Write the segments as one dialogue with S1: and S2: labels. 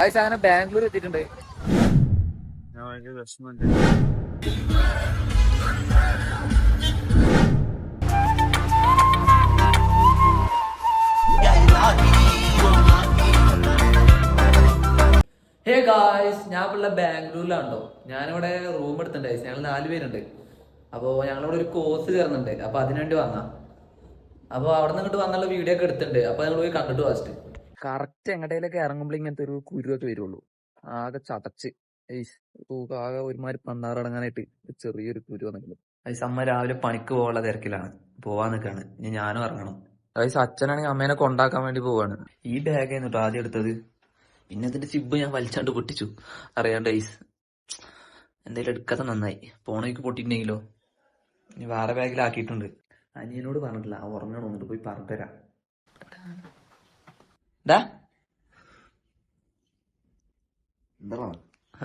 S1: അങ്ങനെ ബാംഗ്ലൂർ എത്തിയിട്ടുണ്ട്.
S2: ഞാൻ ഭയങ്കര വിഷമമുണ്ട്.
S1: ഹേ ഗായ്സ്, ഞാൻ ഇപ്പോൾ ബാംഗ്ലൂരിലാണല്ലോ. ഞാനിവിടെ റൂം എടുത്തിട്ടുണ്ട്. ഞങ്ങൾ 4 പേരുണ്ട്. അപ്പോൾ ഞങ്ങളിവിടെ ഒരു കോഴ്സ് ചേർന്നുണ്ട്. അപ്പോൾ അതിനുവേണ്ടി വന്നാ. അപ്പോൾ അവിടെ നിന്ന് ഇങ്ങോട്ട് വന്നുള്ള വീഡിയോ ഒക്കെ എടുത്തിട്ടുണ്ട്. അപ്പോൾ ഞങ്ങൾ പോയി കണ്ടിട്ട് ഫസ്റ്റ്. കറക്റ്റ് എങ്ങടേലൊക്കെ ഇറങ്ങുമ്പോൾ ഇങ്ങനത്തെ ഒരു കുരുവൊക്കെ വരുള്ളൂ. ആകെ ചതച്ച് ആകെ ഒരുമാതിരി പണ്ടാറടങ്ങാനായിട്ട് ചെറിയൊരു കുരു വന്നിട്ടുണ്ട്. അമ്മ രാവിലെ പണിക്ക് പോകാനുള്ള തിരക്കിലാണ്, പോവാൻ നിൽക്കാണ്. ഇനി ഞാനും ഇറങ്ങണം. അച്ഛനാണെങ്കിൽ അമ്മേനെ കൊണ്ടാക്കാൻ വേണ്ടി പോവാണ്. ഈ ബാഗായിരുന്നു കേട്ടോ ആദ്യം എടുത്തത്. പിന്നെ അതിന്റെ സിബ് ഞാൻ വലിച്ചാണ്ട് പൊട്ടിച്ചു, അറിയാണ്ട് ഐസ്. എന്തായാലും എടുക്കാതെ നന്നായി. പോണേക്ക് പൊട്ടിട്ടുണ്ടെങ്കിലോ. ഇനി വേറെ ബാഗിലാക്കിയിട്ടുണ്ട്. അനിയനോട് പറഞ്ഞിട്ടില്ല, ആ ഉറങ്ങണമെന്നിട്ട് പോയി പറഞ്ഞുതരാം.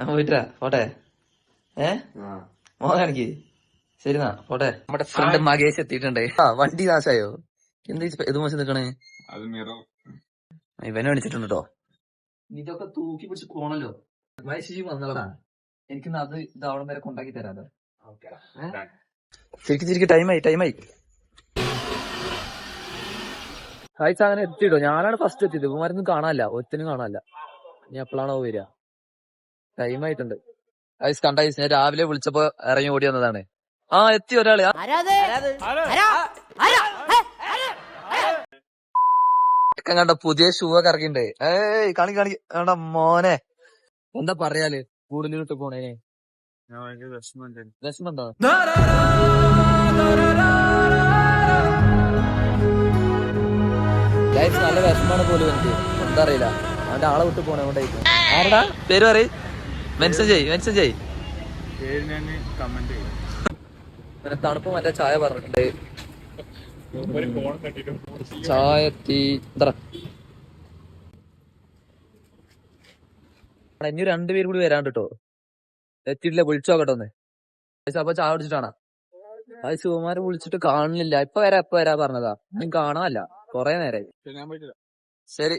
S1: പോയിട്ടാ പോട്ടെ. മോൻ കാണിക്ക്. ശരി എന്നാ പോട്ടെ. നമ്മുടെ ഫ്രണ്ട് മകേഷ് എത്തിയിട്ടുണ്ട്. വണ്ടി നാശായോ? എന്താ ഇത് മോശം നിക്കണേ? ഇവനെ വിളിച്ചിട്ടുണ്ട് കേട്ടോ. ഇതൊക്കെ തൂക്കി പിടിച്ച് പോണല്ലോ. മഹേഷ് വന്നോടാ. എനിക്ക് അത് ഇത് അവിടെ വരെ കൊണ്ടാക്കി തരാതെ. ശരിക്കും ടൈമായി. ഹായ്സ് അങ്ങനെ എത്തിയിട്ടോ. ഞാനാണ് ഫസ്റ്റ് എത്തിയത്. ഇവന്മാരൊന്നും കാണാനില്ല, ഒത്തിനും കാണാനില്ല. ഇനി എപ്പോഴാണോ വരിക? ടൈമായിട്ടുണ്ട്. ഐസ് കണ്ട ഐസ്, ഞാൻ രാവിലെ വിളിച്ചപ്പോ ഇറങ്ങി ഓടി വന്നതാണ്. എത്തി ഒരാള്. കണ്ട പുതിയ ഷൂ ഒക്കെ ഇറങ്ങിണ്ട്. കാണി കണ്ട മോനെ. എന്താ പറയാല് കൂടുതലിട്ട് പോണേനെ?
S2: ഞാൻ ഭയങ്കര വിഷമമുണ്ട്.
S1: വിഷമുണ്ടോ? നല്ല വിഷമാണ് പോലും എനിക്ക്. എന്താ അറിയില്ല, അവന്റെ ആളെ വിട്ട് പോണേ കൊണ്ടായിരിക്കും. ആരടാ പേര് പറ. മെൻഷൻ ചെയ്. തണുപ്പ് മറ്റേ ചായ പറഞ്ഞിട്ടുണ്ട്. ചായ ഇനി 2 പേര് കൂടി വരാണ്ട് കേട്ടോ. എത്തിയിട്ടില്ല, വിളിച്ചോക്കട്ടെ ഒന്ന്. അപ്പൊ ചായ കുടിച്ചിട്ടാണ് അത്. ശിവമാരെ വിളിച്ചിട്ട് കാണുന്നില്ല. ഇപ്പൊ വരാ പറഞ്ഞതാ. ഞാൻ കാണാനല്ല, കൊറേ നേരായി. ശരി.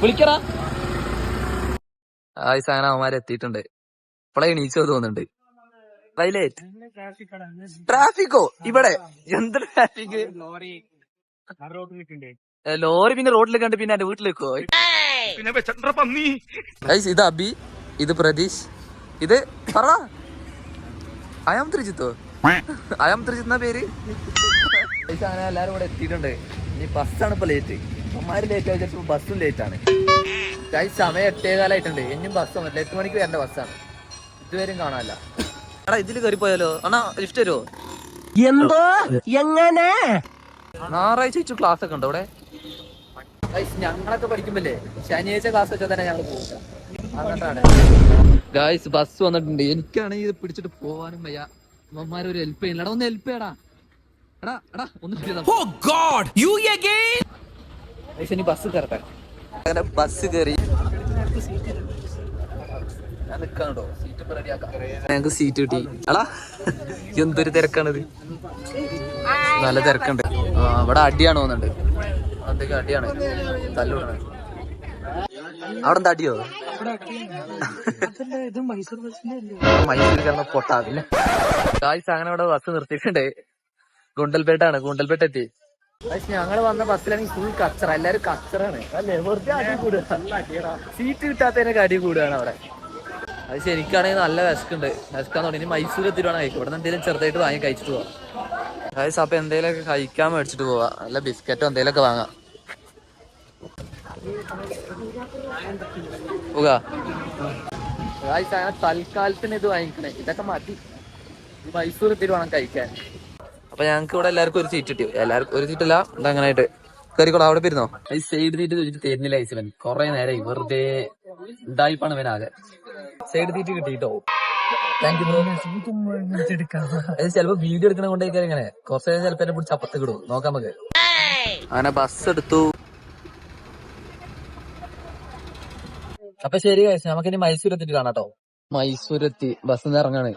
S1: വിളിക്കടാ. സാധനം അവന്മാരെ എത്തിയിട്ടുണ്ട്. ഇപ്പളെ എണീച്ചോ തോന്നുന്നുണ്ട്. ട്രാഫിക്കോ ഇവിടെ? എന്ത് ട്രാഫിക്? ലോറി പിന്നെ റോഡിൽ കണ്ട് പിന്നെ എന്റെ വീട്ടിലേക്കോ? ഇത് അബി, ഇത് പ്രതീഷ്, ഇത് പറ. അയാം ത്രിജിത്തോ? അയാം ത്രിജിത്ത് എന്ന പേര്. അങ്ങനെ എല്ലാരും ഇവിടെ എത്തിയിട്ടുണ്ട്. ഇനി ബസ്സാണ് ഇപ്പൊ ലേറ്റ്. അമ്മമാര് ലേറ്റ് ആയി വെച്ചപ്പോ ബസ്സും ലേറ്റ് ആണ്. സമയം 8:15 ഇനിയും ബസ് വന്നില്ല. 8 മണിക്ക് വരേണ്ട ബസ്സാണ്. ഇതുവരെയും കാണാനല്ല. എടാ ഇതില് കയറി പോയാലോ? അണ്ണാ ലിഫ്റ്റ് തരുമോ?
S3: എന്തോ എങ്ങനെ?
S1: ഞായറാഴ്ച ക്ലാസ് ഒക്കെ ഉണ്ടോ ഇവിടെ? ഞങ്ങളൊക്കെ പഠിക്കുമ്പല്ലേ ശനിയാഴ്ച ക്ലാസ് വെച്ചാൽ തന്നെ ഞങ്ങൾ പോകും. അങ്ങോട്ടാണ് ഗായ്സ്. ബസ് വന്നിട്ടുണ്ട്. എനിക്കാണെങ്കിൽ ഇത് പിടിച്ചിട്ട് പോവാനും വയ്യ. അമ്മമാരെ ഒരു ഹെൽപ്പ് ചെയ്യണം. ഒന്ന് ഹെൽപ്പ് ചെയ്യടാ. എടാ ഒന്ന് ഇനി ബസ് കയറട്ടെ. അങ്ങനെ ബസ് കയറി. ഞാൻ നിക്കാണോ? സീറ്റ് റെഡിയാക്കാം. ഞങ്ങക്ക് സീറ്റ് കിട്ടി. എടാ എന്തൊരു തിരക്കാണിത്. നല്ല തിരക്കുണ്ട്. ഇവിടെ അടിയാണ് തോന്നുന്നുണ്ട്. എന്തൊക്കെ അടിയാണ്, തല്ലൂടാണ്. അവിടെ എന്താ അടിയോ? മൈസൂർ കിടന്ന പൊട്ടാ. പിന്നെ അങ്ങനെ ഇവിടെ ബസ് നിർത്തിയിട്ടുണ്ട്. ഗുണ്ടൽപേട്ട എത്തി. ഞങ്ങള് വന്ന ബസ്സിലാണെങ്കിൽ ഫുൾ കച്ചറ. എല്ലാരും കച്ചറാണ്. അല്ലേ? വെറുതെ അടി കൂടുക. സീറ്റ് കിട്ടാത്തതിനൊക്കെ അടി കൂടുകയാണ് അവിടെ. അത് ശരിക്കാണെങ്കിൽ നല്ല വിശക്കാൻ തുടങ്ങി. ഇനി മൈസൂർ എത്തിയിട്ടാണ് കഴിക്കും. ഇവിടെ നിന്ന് എന്തെങ്കിലും ചെറുതായിട്ട് വാങ്ങി കഴിച്ചിട്ട് പോവാം. അപ്പൊ എന്തെങ്കിലുമൊക്കെ കഴിക്കാൻ മേടിച്ചിട്ട് പോവാ. നല്ല ബിസ്ക്കറ്റോ എന്തെങ്കിലുമൊക്കെ വാങ്ങാം. തൽക്കാലത്തിന് ഇത് വാങ്ങിക്കണേ. ഇതൊക്കെ മതി. മൈസൂർ എത്തിയിട്ട് വേണം കഴിക്കാൻ. അപ്പൊ ഞങ്ങക്ക് ഇവിടെ എല്ലാവർക്കും ഒരു സീറ്റ് കിട്ടി. എല്ലാവർക്കും ഒരു സീറ്റല്ല, ഇതങ്ങനായിട്ട് കയറിക്കോളാം. അവിടെ പോയിരുന്നോ? ഈ സൈഡ് സീറ്റ് ചോദിച്ചിട്ട് തരുന്നില്ല ഐസിവൻ. കൊറേ നേരമായി വെറുതെ ഉണ്ടായിപ്പാണ് ഇവനാകെ. സൈഡ് സീറ്റ് കിട്ടിട്ടോ. Thank you bro. ചിലപ്പോ വീഡിയോ എടുക്കണ കൊണ്ടേക്കാ. ഇങ്ങനെ കുറച്ച് നേരം ചിലപ്പോ എന്നെ പിടിച്ച് അപ്പത്ത് കിടും. നോക്കാം നമുക്ക്. അങ്ങനെ ബസ് എടുത്തു. അപ്പൊ ശരി, നമുക്കിനി മൈസൂർ എത്തിയിട്ട് കാണാട്ടോ. മൈസൂരെത്തി, ബസ്സിന്ന് ഇറങ്ങാണ്.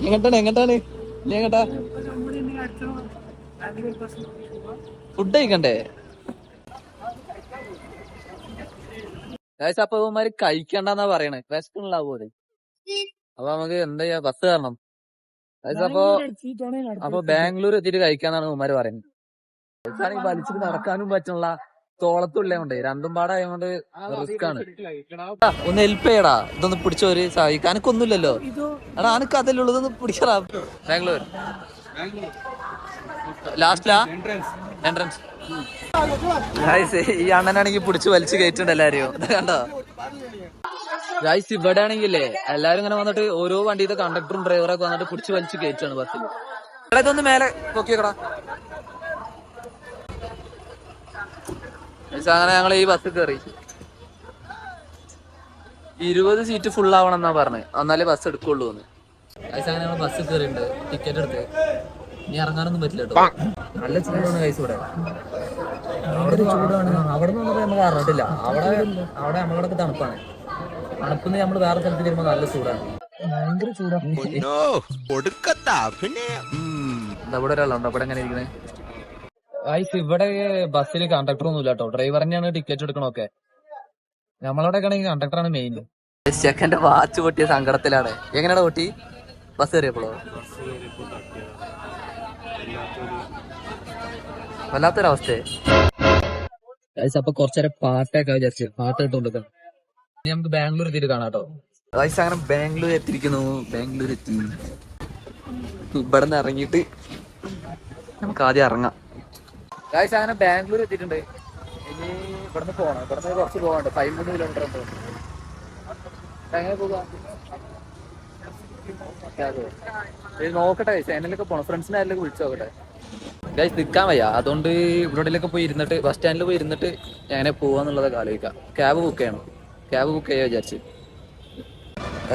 S1: എങ്ങട്ടാണ് നീ എങ്ങട്ടാ? ഫുഡ് കഴിക്കണ്ടേ? അപ്പൊ ഇവന്മാര് കഴിക്കണ്ടെന്നാ പറയണേ, വിശക്കുണ്ടാവൂലെ. അപ്പൊ നമുക്ക് എന്താ ചെയ്യാ, ബസ് കയറണം. അപ്പൊ ബാംഗ്ലൂർ എത്തിയിട്ട് കഴിക്കാന്നാണ് ഇവന്മാര് പറയുന്നത്. ഇതാണെങ്കിൽ വലിച്ചിട്ട് നടക്കാനും പറ്റുള്ള തോളത്തുള്ളേ കൊണ്ട് രണ്ടും പാടായതുകൊണ്ട് റിസ്ക് ആണ്. ഒന്ന് ഹെൽപ്പ് ചെയ്യടാ, ഇതൊന്ന് പിടിച്ചോര് സഹായിക്കാൻ. അനക്കൊന്നുമില്ലല്ലോ എടാ, അനക്ക് അതല്ലേ ഉള്ളൂ, ഇതൊന്ന് പിടിച്ചടാ. ബാംഗ്ലൂർ ലാസ്റ്റിലാ എൻട്രൻസ്. ഈ അണ്ണനാണെങ്കിൽ പിടിച്ച് വലിച്ചു കയറ്റുണ്ട് എല്ലാരെയും, കണ്ടോ ഗായ്സ്? ഇവിടെ ആണെങ്കിലേ എല്ലാരും ഇങ്ങനെ വന്നിട്ട് ഓരോ വണ്ടിയുടെ കണ്ടക്ടറും ഡ്രൈവറൊക്കെ വന്നിട്ട് പിടിച്ച് വലിച്ചു കയറ്റാണ് ബസ്സിൽ. ഇതൊന്ന് മേലെ നോക്കിയോക്കടാ. അങ്ങനെ ഞങ്ങൾ ഈ ബസ് കയറി. 20 സീറ്റ് ഫുൾ ആവണം എന്നാ പറഞ്ഞത്, എന്നാലേ ബസ് എടുക്കുള്ളൂ എന്ന്. അങ്ങനെ ഞങ്ങൾ ബസ് കയറിയിട്ടുണ്ട്, ടിക്കറ്റ് എടുത്ത്. ഇനി ഇറങ്ങാനൊന്നും പറ്റില്ല കേട്ടോ, നല്ല ചൂടാണ് ഗൈസ് ഇവിടെ. അവിടെ ചൂടാണ്, അവിടെ നിന്ന് വന്നപ്പോ നമുക്ക് അറിഞ്ഞിട്ടില്ല. അവിടെ നമ്മളൊക്കെ തണുപ്പാണ്. തണുപ്പിന്ന് നമ്മൾ വേറെ സ്ഥലത്ത് വരുമ്പോ നല്ല ചൂടാണ്, ഭയങ്കര ചൂടാണ്. ഇവിടെ ഒരാളുണ്ടോ ഇവിടെ എങ്ങനെ ഇരിക്കുന്നത്? ഗൈസ് ഇവിടെ ബസ്സിൽ കണ്ടക്ടർ ഒന്നും ഇല്ല കേട്ടോ, ഡ്രൈവർ തന്നെയാണ് ടിക്കറ്റ് എടുക്കണൊക്കെ. നമ്മളവിടെ ആണെങ്കിൽ കണ്ടക്ടറാണ് മെയിൻ. സെക്കൻഡ് വാച്ച് പൊട്ടിയ സങ്കടത്തിലാണ്. എങ്ങനെയാണ് പൊട്ടി? ബസ് കയറിയപ്പോഴോ? വല്ലാത്തൊരവസ്ഥ. ഗൈസ് അപ്പൊ കുറച്ചേരം പാട്ടൊക്കെ വിചാരിച്ചു, പാട്ട് ഇട്ടുകൊണ്ടിരിക്കണം. ഇനി നമുക്ക് ബാംഗ്ലൂർ എത്തിയിട്ട് കാണാം കേട്ടോ. ഗൈസ് അങ്ങനെ ബാംഗ്ലൂർ എത്തിയിരിക്കുന്നു. ബാംഗ്ലൂർ എത്തി. ഇവിടെ നിന്ന് ഇറങ്ങിയിട്ട് നമുക്ക് ആദ്യം ഇറങ്ങാം. ഗൈസ് അങ്ങനെ ബാംഗ്ലൂർ എത്തിയിട്ടുണ്ട്. ഇനി ഇവിടുന്ന് പോകണം, ഇവിടുന്ന് കുറച്ച് പോകാനുണ്ട്, 13 കിലോമീറ്റർ ഉണ്ട്. എങ്ങനെ പോകാം നോക്കട്ടെ ഗൈസ്, എന്നതിലൊക്കെ പോകണം. ഫ്രണ്ട്സിനെ ആരെങ്കിലും വിളിച്ചു നോക്കട്ടെ ഗൈസ്. നിൽക്കാൻ വയ്യ, അതുകൊണ്ട് ഇവിടെയൊക്കെ പോയി ഇരുന്നിട്ട് ബസ് സ്റ്റാൻഡിൽ പോയി ഇരുന്നിട്ട് എങ്ങനെ പോവാന്നുള്ളതൊക്കെ ആലോചിക്കാം. ക്യാബ് ബുക്ക് ചെയ്യണം, ക്യാബ് ബുക്ക് ചെയ്യാൻ വിചാരിച്ചു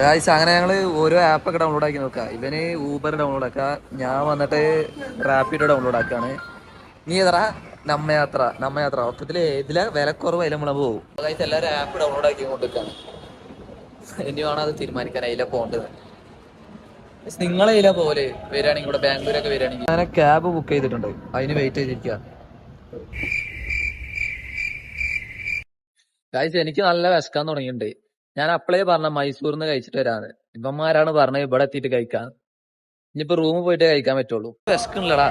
S1: ഗൈസ്. അങ്ങനെ ഞങ്ങൾ ഓരോ ആപ്പൊക്കെ ഡൗൺലോഡ് ആക്കി നോക്കാം. ഇവന് ഊബർ ഡൗൺലോഡ് ആക്കാം, ഞാൻ വന്നിട്ട് റാപ്പിഡോ ഡൗൺലോഡ് ആക്കാണ്. നീ ഏതാ? നമ്മയാത്ര ഒക്കത്തില് ഇതിലെ വിലക്കുറവ് അതിൽ നമ്മളെ പോകും ഗൈസ്. എല്ലാവരും ആപ്പ് ഡൗൺലോഡ് ആക്കി കൊണ്ടിരിക്കാണ്. ഇനി വേണം അത് തീരുമാനിക്കാൻ അതിലെ പോകേണ്ടത്. നിങ്ങളെ ഇതിലെ പോലെ വരികയാണെങ്കിൽ ഇവിടെ ബാംഗ്ലൂരൊക്കെ വരികയാണെങ്കിൽ അങ്ങനെ ക്യാബ് ബുക്ക് ചെയ്തിട്ടുണ്ട്, അതിന് വെയിറ്റ് ചെയ്തിരിക്കുക ഗൈസ്. എനിക്ക് നല്ല വിശക്കാൻ തുടങ്ങിയിട്ടുണ്ട്. ഞാൻ അപ്പളേ പറഞ്ഞ മൈസൂരിൽ നിന്ന് കഴിച്ചിട്ട് വരാണ്. ഇവന്മാരാണ് പറഞ്ഞത് ഇവിടെ എത്തിയിട്ട് കഴിക്കാൻ. ഇനിയിപ്പോ റൂമിൽ പോയിട്ടേ കഴിക്കാൻ പറ്റുള്ളൂ. വിശക്കണില്ലടാ.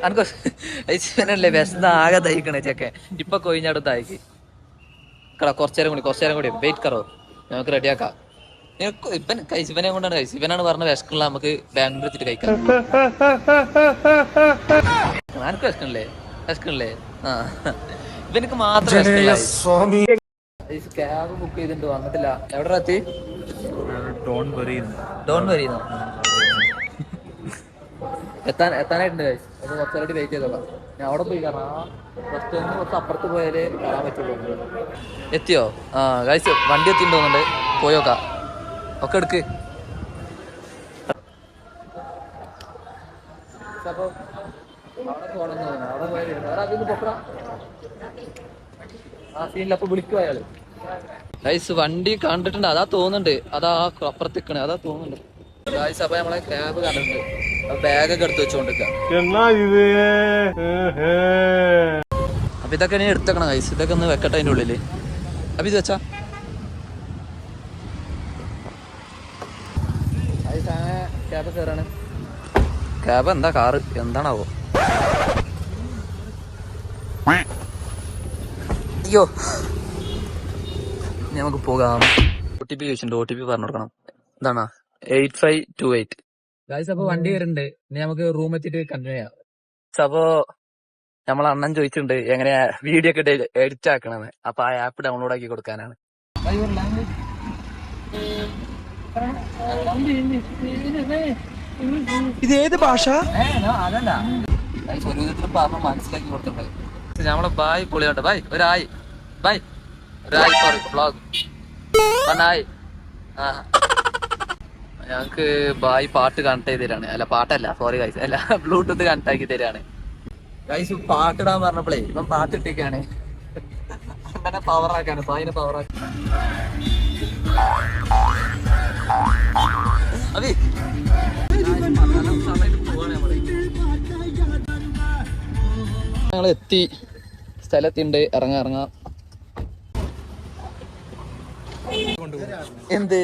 S1: അനക്കല്ലേ വിശന്ന ആകെ തയ്ക്കണേ ചെക്കൻ. ഇപ്പൊ കൊയിഞ്ഞടുത്തായിക്ക് കടാ. കുറച്ചേരം കൂടി വെയിറ്റ് കറോ, നമുക്ക് റെഡിയാക്കാം. ഇവൻ കഴിച്ചു, ഇവനെ കൊണ്ടാണ് കഴിച്ചു. ഇവനാണ് പറഞ്ഞ വിശക്കണില്ല, നമുക്ക് ബാംഗ്ലൂർ എത്തിയിട്ട് കഴിക്കാം. എനിക്ക് വിശക്കണില്ലേ? ആ ഇവനക്ക് മാത്രം ക്യാബ് ബുക്ക് ചെയ്തിട്ട് വന്നിട്ടില്ല. എവിടെ എത്തി? ഡോൺ വരിന്നോ? എത്താനായിട്ടുണ്ട് ഗൈസ്. അപ്പൊ കുറച്ചായിട്ട് വെയിറ്റ് ചെയ്തോളാം. ഞാൻ അവിടെ പോയി കാരണം ബസ് സ്റ്റോപ്പിന് കുറച്ച് അപ്പുറത്ത് പോയാലേ കാണാൻ പറ്റുള്ളൂ. എത്തിയോ? ആ ഗൈസ് വണ്ടി എത്തിയിട്ട് തോന്നുന്നുണ്ട്, പോയോക്കാം. ഒക്കെ എടുക്ക്. അപ്പൊ അവിടെ പോകണം തോന്നുന്നു, അവിടെ പോയാൽ വേറെ അതിന് പൊക്കറ ആ സീനിൽ. അപ്പൊ വിളിക്കും അയാള്. ഗൈസ് വണ്ടി കണ്ടിട്ടുണ്ട്, അതാ തോന്നുന്നുണ്ട്, അതാ അപ്പുറത്ത് നിൽക്കണേ, അതാ തോന്നുന്നുണ്ട് ഗൈസ്. അപ്പൊ നമ്മളെ ക്യാബ് കണ്ടിട്ടുണ്ട്, ബാഗൊക്കെ എടുത്ത് വെച്ചോണ്ടിരിക്കാം. അപ്പൊ ഇതൊക്കെ ഇനി എടുത്തേക്കണം ഗൈസ്, ഇതൊക്കെ ഒന്ന് വെക്കട്ടെ അതിന്റെ ഉള്ളില്. അപ്പൊ ഇത് വെച്ചാ ക്യാബ് കയറാണ്. ക്യാബ് എന്താ കാറ് എന്താണാവോ? അയ്യോ നമുക്ക് പോകാം. OTP ചോദിച്ചിട്ടുണ്ട്, OTP പറഞ്ഞു കൊടുക്കണം. എന്താണ്? 8528 ഗൈസ്. അപ്പൊ വണ്ടി വരുന്നുണ്ട്, ഇനി നമുക്ക് റൂം എത്തിയിട്ട് കണ്ടിന്യൂ ചെയ്യാം. അപ്പൊ നമ്മളെ അണ്ണൻ ചോദിച്ചിട്ടുണ്ട് എങ്ങനെയാ വീഡിയോ ഒക്കെ എഡിറ്റ് ആക്കണമെന്ന്. അപ്പൊ ആ ആപ്പ് ഡൗൺലോഡ് ആക്കി കൊടുക്കാനാണ്.
S3: ഇത് ഏത് ഭാഷ?
S1: അതല്ല ഒരു വിധത്തിൽ പറഞ്ഞ് മനസ്സിലാക്കി കൊടുത്തിട്ടുണ്ട്. നമ്മളെ ബായ് പൊളിയുണ്ട്. ബായ് ഒരായി വ്ളോഗ് ആയി. ആ ഞങ്ങക്ക് ബായ് പാട്ട് കണക്ട് ചെയ്ത് തരാണ്. അല്ല പാട്ടല്ല, സോറി ഗൈസ്, അല്ല ബ്ലൂടൂത്ത് കണക്ട് ആക്കി തരാണ് ഗൈസ്. പാട്ടിടാൻ പറഞ്ഞപ്പോഴേ ഇപ്പം പാട്ടിട്ടേക്കാണ്. ഫ്രണ്ടിനെ പവറാക്കാണ്, പായിനെ പവറാക്കി. അതെ ഞങ്ങൾ എത്തി, സ്ഥലത്തുണ്ട്. ഇറങ്ങാം. എന്ത്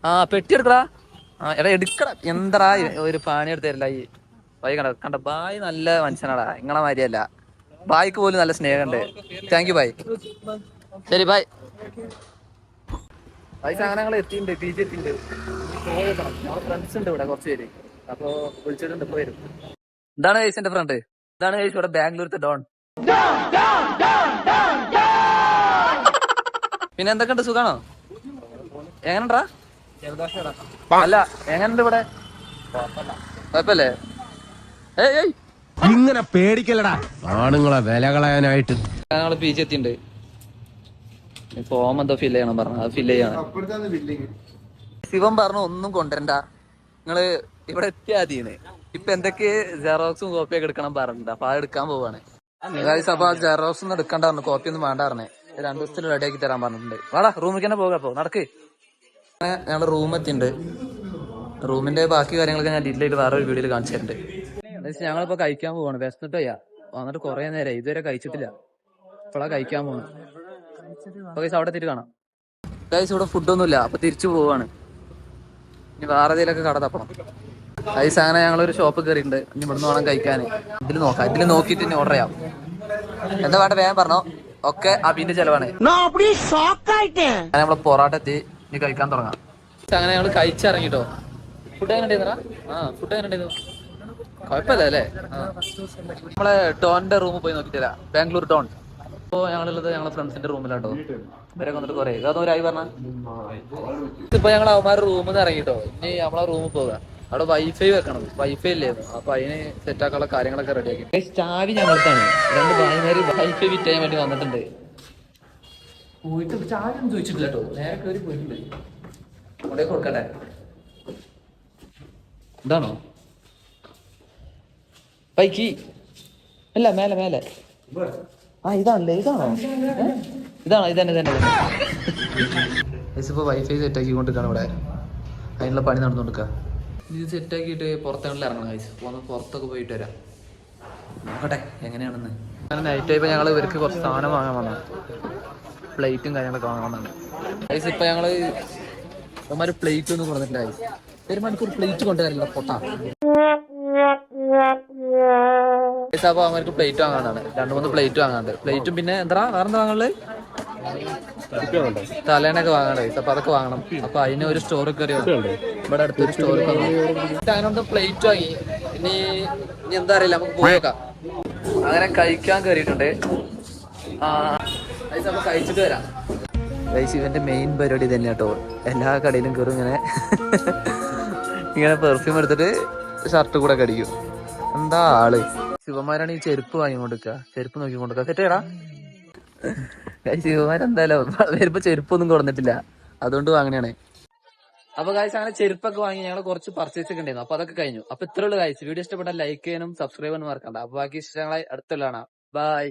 S1: ആ പെട്ടി എടുക്കടാ. എടാ എടുക്കടാ. എന്താ ഒരു പാനി എടുത്ത് തരില്ല ഈ ബായി. കണ്ട ബായ് നല്ല മനുഷ്യനാടാ, നിങ്ങളെ മാതിരിയല്ല. ബായിക്ക് പോലും നല്ല സ്നേഹമുണ്ട്. താങ്ക് യു ബായ്. ശരി ബായ്. ബായ്സ് അങ്ങനെ ഞങ്ങൾ എത്തിയിട്ടുണ്ട്, പീജി എത്തിയിട്ടുണ്ട്. ഞങ്ങളെ ഫ്രണ്ട്സ് ഉണ്ട് ഇവിടെ കുറച്ച് പേര്. അപ്പൊ വിളിച്ചിട്ടുണ്ട്, ഇപ്പൊ വരും. ഇതാണ് ഗൈസ് എന്റെ ഫ്രണ്ട്. ഇതാണ് ഗൈസ് ഇവിടെ ബാംഗ്ലൂരത്തെ ഡോൺ. പിന്നെ എന്തൊക്കെയുണ്ട്, സുഖാണോ? എങ്ങനെണ്ടാ? അല്ല എങ്ങനെയുണ്ട് ഇവിടെ? കുഴപ്പല്ലേ? ഏയ്
S3: ഇങ്ങനെ പേടിക്കലടാ ആണുങ്ങളെ വില കളയാനായിട്ട്.
S1: ഞങ്ങള് പി ജി എത്തിണ്ട്. ഫോം എന്തോ ഫില്ല് ചെയ്യണം പറഞ്ഞു, അത് ഫില്ല് ചെയ്യാണ്. ശിവൻ പറഞ്ഞു ഒന്നും കൊണ്ടുവരണ്ട, നിങ്ങള് ഇവിടെ എത്തിയാ മതിന്ന്. ഇപ്പൊ എന്തൊക്കെ ജെറോക്സും കോപ്പിയൊക്കെ എടുക്കണം പറഞ്ഞിട്ടുണ്ട്. അപ്പൊ അത് എടുക്കാൻ പോവാണ്. അപ്പൊ ആ ജെറോക്സ് ഒന്നും എടുക്കണ്ട പറഞ്ഞു, കോപ്പി ഒന്നും വേണ്ട പറഞ്ഞേ. 2 ദിവസത്തിൽ റെഡിയാക്കി തരാൻ പറഞ്ഞിട്ടുണ്ട്. വാടാ റൂമിൽ തന്നെ പോകാം. അപ്പൊ നടക്ക്. ഞങ്ങള് റൂം എത്തിണ്ട്. റൂമിന്റെ ബാക്കി കാര്യങ്ങളൊക്കെ ഞാൻ ഡീറ്റെയിൽ ആയിട്ട് വേറൊരു വീഡിയോയിൽ കാണിച്ചു തരുന്നുണ്ട്. ഞങ്ങളിപ്പോ കഴിക്കാൻ പോവാണ്. വിശന്നിട്ട് വയ്യ, വന്നിട്ട് കുറെ നേരം ഇതുവരെ കഴിച്ചിട്ടില്ല. ഇപ്പോഴാ കഴിക്കാൻ പോകുന്നു. അപ്പൊ ഗൈസ് അവിടെ എത്തിയിട്ട് കാണാം. ഗൈസ് ഇവിടെ ഫുഡൊന്നുമില്ല, അപ്പൊ തിരിച്ചു പോവാണ്. ഇനി വേറെ ഏതെങ്കിലുമൊക്കെ കട തപ്പണം. ഗൈസ് അങ്ങനെ ഞങ്ങളൊരു ഷോപ്പ് കയറിയിട്ടുണ്ട്. ഇനി ഇവിടുന്ന് വേണം കഴിക്കാൻ. ഇതിൽ നോക്കാം, ഇതിൽ നോക്കിയിട്ട് ഇനി ഓർഡർ ചെയ്യാം. എന്താ വേണ്ട വേഗം പറഞ്ഞോ. ഒക്കെ അബിന്റെ ചെലവാണ്. നമ്മള് പൊറാട്ട എത്തി, ഇനി കഴിക്കാൻ തുടങ്ങാം. അങ്ങനെ ഞങ്ങള് കഴിച്ചിറങ്ങിട്ടോ. ഫുഡ് എങ്ങനെ ഫുഡ് എങ്ങനെ ഉണ്ടായിരുന്നു? കുഴപ്പമില്ല അല്ലേ? നമ്മളെ ഡോണിന്റെ റൂമിൽ പോയി നോക്കിയിട്ടില്ല, ബാംഗ്ലൂർ ഡോൺ. ഇപ്പൊ ഞങ്ങളുള്ളത് ഞങ്ങളെ ഫ്രണ്ട്സിന്റെ റൂമിലാട്ടോ. ഇവരൊക്കെ വന്നിട്ട് കുറെ അതൊരായി പറഞ്ഞ. ഇപ്പൊ ഞങ്ങൾ അവന്മാരുടെ റൂമിൽ നിന്ന് ഇറങ്ങിട്ടോ. ഇനി നമ്മളെ റൂമിൽ പോകാം. അവിടെ വൈഫൈ വെക്കണം, വൈഫൈ ഇല്ലായിരുന്നു. അപ്പൊ അതിന് സെറ്റ് ആക്കാനുള്ള കാര്യങ്ങളൊക്കെ റെഡിയാക്കി. ചാവി ഞങ്ങൾക്കാണ്. 2 ഭായിമാര് വൈഫൈ വിറ്റ് ചെയ്യാൻ വേണ്ടി വന്നിട്ടുണ്ട്. പോയിട്ട് ചാവി ഒന്നും ചോദിച്ചിട്ടില്ല കേട്ടോ, നേരെ കയറി പോയിട്ടുണ്ട്. അവിടെ കൊടുക്കട്ടെ. ഇതാണോ ബൈക്ക്? അല്ല മേലെ. ഇതാണല്ലേ? ഇതാണോ? ഇതന്നെ. ഇപ്പൊ വൈഫൈ സെറ്റ് ആക്കിക്കൊണ്ടിരിക്കാണ് ഇവിടെ. അതിനുള്ള പണി നടന്നുകൊടുക്കുക. ഇത് സെറ്റ് ആക്കിയിട്ട് പുറത്തെങ്കിലും ഇറങ്ങണം ഗൈസ്. പുറത്തൊക്കെ പോയിട്ട് വരാം. നോക്കട്ടെ എങ്ങനെയാണെന്ന്. അങ്ങനെ നൈറ്റ് ആയപ്പോൾ ഞങ്ങൾ ഇവർക്ക് കുറച്ച് സാധനം വാങ്ങാൻ വന്നതാണ്. പ്ലേറ്റും കാര്യങ്ങളൊക്കെ വാങ്ങാൻ വന്നതാണ് ഗൈസ്. ഇപ്പൊ ഞങ്ങള് അവന്മാര് പ്ലേറ്റ് ഒന്നും കൊണ്ടുവന്നിട്ടില്ല ഗൈസ്. ഒരു പ്ലേറ്റ് കൊണ്ടുവരില്ല പൊട്ടാ. അപ്പൊ അവർക്ക് പ്ലേറ്റ് വാങ്ങാനാണ്. 2-3 പ്ലേറ്റ് വാങ്ങാണ്ട്. പ്ലേറ്റും പിന്നെ എന്താ വേറെന്താ വാങ്ങുള്ളത്? തലേണൊക്കെ വാങ്ങാണ്ട് ഗൈസ്. അപ്പൊ അതൊക്കെ വാങ്ങണം. അപ്പൊ അതിന് ഒരു സ്റ്റോർ കയറി ഇവിടെ അടുത്തൊരു സ്റ്റോർ അങ്ങനെ പ്ലേറ്റ് വാങ്ങി. ഇനി എന്താ അറിയില്ല, നമുക്ക് പോയേക്കാം. അങ്ങനെ കഴിക്കാൻ കയറിയിട്ടുണ്ട്. അപ്പൊ കഴിച്ചിട്ട് വരാം ഗൈസ്. ഇവന്റെ മെയിൻ പരിപാടി തന്നെ കേട്ടോ. എല്ലാ കടയിലും കയറും ഇങ്ങനെ പെർഫ്യൂം എടുത്തിട്ട് ഷർട്ട് കൂടെ കടിക്കും. എന്താ ആള്. ശിവന്മാരാണ് ഈ ചെരുപ്പ് വാങ്ങിക്കൊണ്ടിരിക്കുക, ചെരുപ്പ് നോക്കിക്കൊണ്ടിരിക്കുക. സെറ്റേടാ ശിവന്മാരെന്തായാലും വരുമ്പോ ചെരുപ്പൊന്നും കൊടുത്തിട്ടില്ല, അതുകൊണ്ട് വാങ്ങണേ. അപ്പൊ ഗൈസ് അങ്ങനെ ചെരുപ്പൊക്കെ വാങ്ങി ഞങ്ങൾ കുറച്ച് പർച്ചേസ് ഒക്കെ ഉണ്ടായിരുന്നു. അപ്പൊ അതൊക്കെ കഴിഞ്ഞു. അപ്പൊ ഇത്രയുള്ള ഗൈസ്. വീഡിയോ ഇഷ്ടപ്പെട്ടാൽ ലൈക്ക് ചെയ്യാനും സബ്സ്ക്രൈബ് ചെയ്യാനും മറക്കണ്ട. അപ്പൊ ബാക്കി ഇഷ്ടങ്ങളെ അടുത്തുള്ളതാണ്. ബൈ.